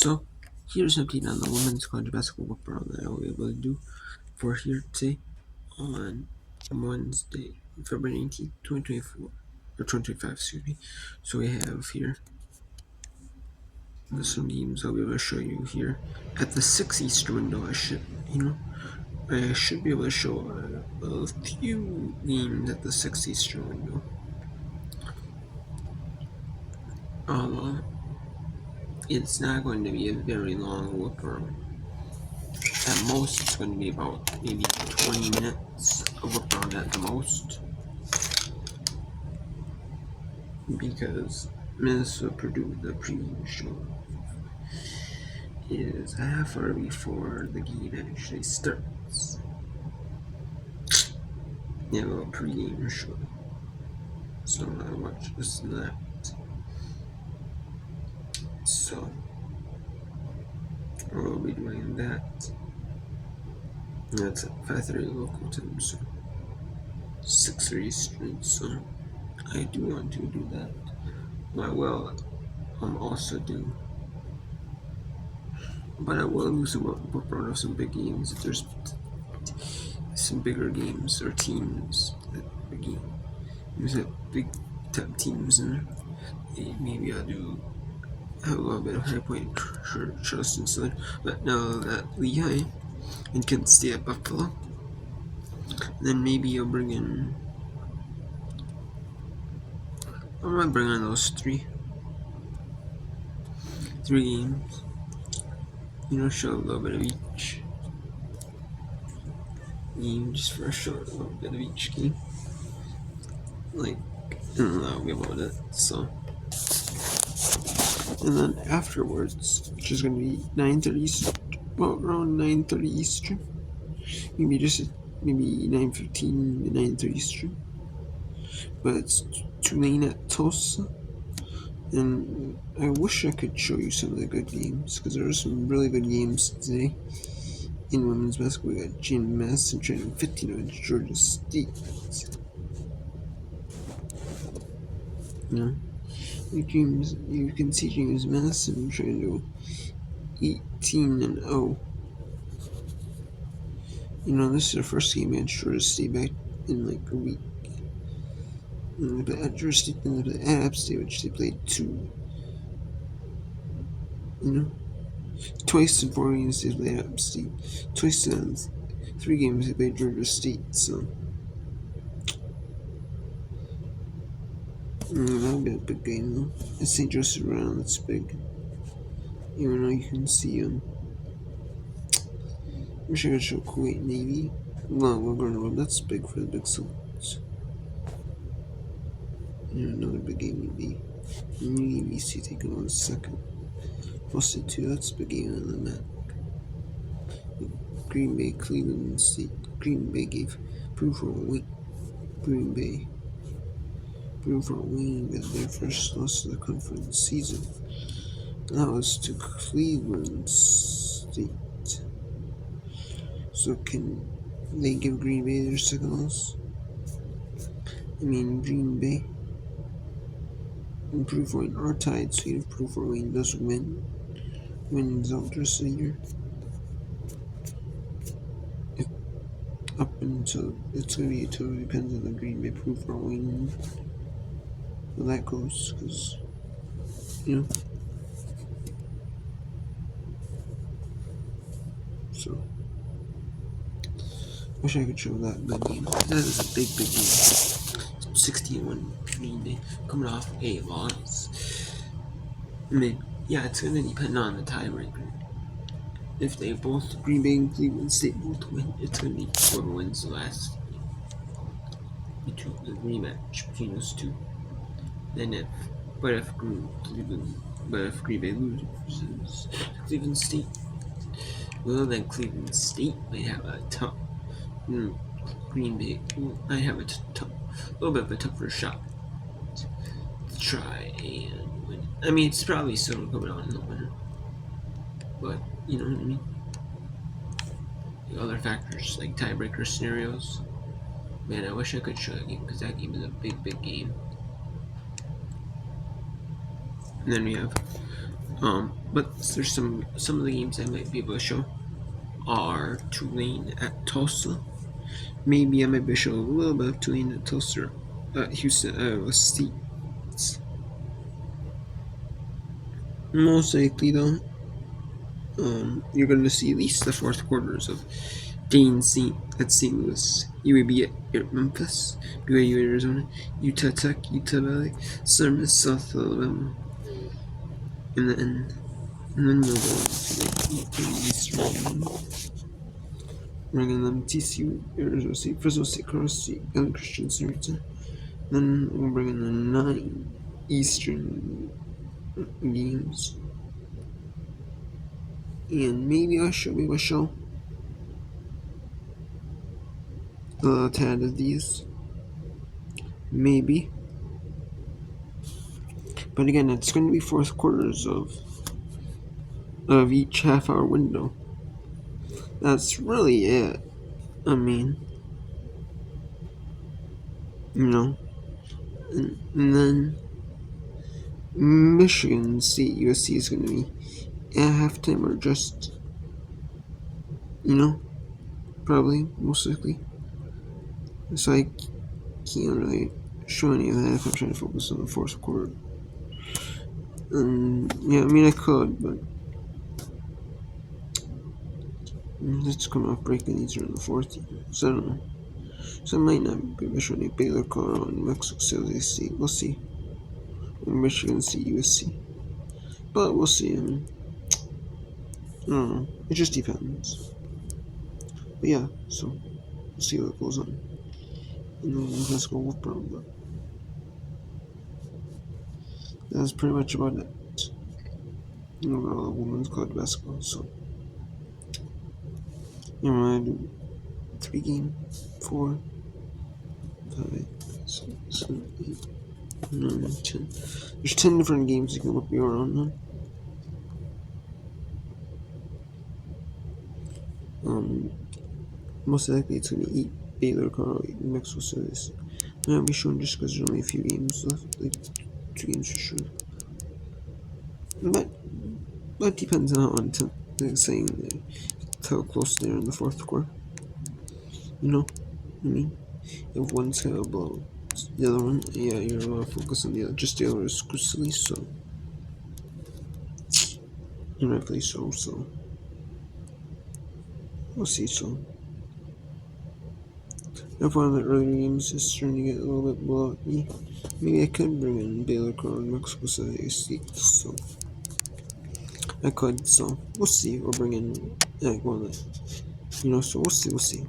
So, here's an update on the women's college basketball whip around that I will be able to do for here today on Wednesday, February 19th, 2024, or 2025, excuse me. So we have here some games I'll be able to show you here. At the 6 Eastern window, I should be able to show a few games at the 6 Eastern window. It's not going to be a very long whip around. At most, it's going to be about maybe 20 minutes of whip around at the most. Because Minnesota Purdue, the preview show, is a half hour before the game actually starts. They have a pregame show. So I watch this and that. So we'll be doing that. That's at 5:30 local time, so 6:30 Eastern. So I do want to do that. I will also do, but I will do some upload of some big games. If there's some bigger games or teams that big game, there's big top teams, and maybe I'll have a little bit of high point trust and stuff. But now that Lehigh and Kent State at Buffalo, then maybe I'll bring in. I might bring on those three games. Show a little bit of each game, just for a short little bit of each game. Like, that'll be about it. So, and then afterwards, which is gonna be 9:30 Eastern, around 9:30 Eastern, maybe 9:15 to 9:30 Eastern. But it's Tulane at Tulsa. And I wish I could show you some of the good games, because there are some really good games today in women's basketball. We got James Madison training 15 against Georgia State. You can see James Madison trying to go 18-0. This is their first game against Georgia State back in like a week. And they played at Georgia State, and they played at App State, which they played 2. Twice in 4 games they played App State. Twice in 3 games they played Georgia State. So that'll be a big game though. It's St. Joseph around. That's big. Even though you can see wish I could show Kuwait Navy. Well, we're going to that's big for the Big Souls. Another big game would be UBC taking on second. Boston 2, that's a big game on the map. Green Bay, Cleveland State. Green Bay gave proof for a week. Green Bay proved for a win at their first loss of the conference season. That was to Cleveland State. So can they give Green Bay their second loss? Green Bay improve for win or tied, so if proof for win does wins out the rest of the year. Up until it's gonna be totally depends on the Green Bay proof for win. How that goes, because so wish I could show that big game. That is a big game. 61 Green Bay coming off a loss. It's going to depend on the tiebreaker. If they both, Green Bay and Cleveland State both win, it's going to be whoever wins the last between the rematch between those two. Then if Green Bay loses Cleveland State, well then Cleveland State might have a tough. Green Bay might have a little bit of a tougher shot to try and win. It's probably still coming out in the winner, but you know what I mean. The other factors like tiebreaker scenarios. Man, I wish I could show that game, because that game is a big game. And then we have But there's some of the games I might be able to show are Tulane at Tulsa. Maybe I might be able to show a little bit of Tulane at Tulsa at Houston, Iowa State. Most likely though, you're going to see at least the fourth quarters of Dane at St. Louis, UAB at Memphis, BYU Arizona, Utah Tech, Utah Valley, Southern South Alabama, and then we'll go to the Eastern, bringing them TCU, Arizona State, Fresno State, Colorado State, and Christian Center. Then we'll bring in the 9 Eastern games. And maybe I'll show a tad of these. Maybe. But again, it's going to be fourth quarters of each half-hour window. That's really it. I mean, and then Michigan State USC is going to be at halftime or just, probably, most likely. So I can't really show any of that if I'm trying to focus on the fourth quarter. I could, but let's come off breaking these are in the fourth. So I don't know. So I might not be showing Baylor, Colorado, and Mexico State. We'll see. Michigan State USC. But we'll see. I don't know. It just depends. But yeah, so we'll see what goes on. And then let's go with Brown. But that's pretty much about it. About women's college basketball. So I'm gonna do 3 games, 4, 5, 6, 7, 8, 9, 10. There's 10 different games you can look around on. Most likely it's gonna be Baylor, Colorado, New Mexico State. I'm not be showing just because there's only a few games left, like 2 games for sure. But that depends on saying how close they are in the fourth quarter. If one's kind of blow the other one, yeah, you're allowed to focus on the other exclusively. So, rightfully so. So, we'll see. So, if one of the earlier games is starting to get a little bit blowy, maybe I could bring in Baylor, Colorado, Mexico State. So, I could. So, we'll see. Or bring in one of the, so we'll see.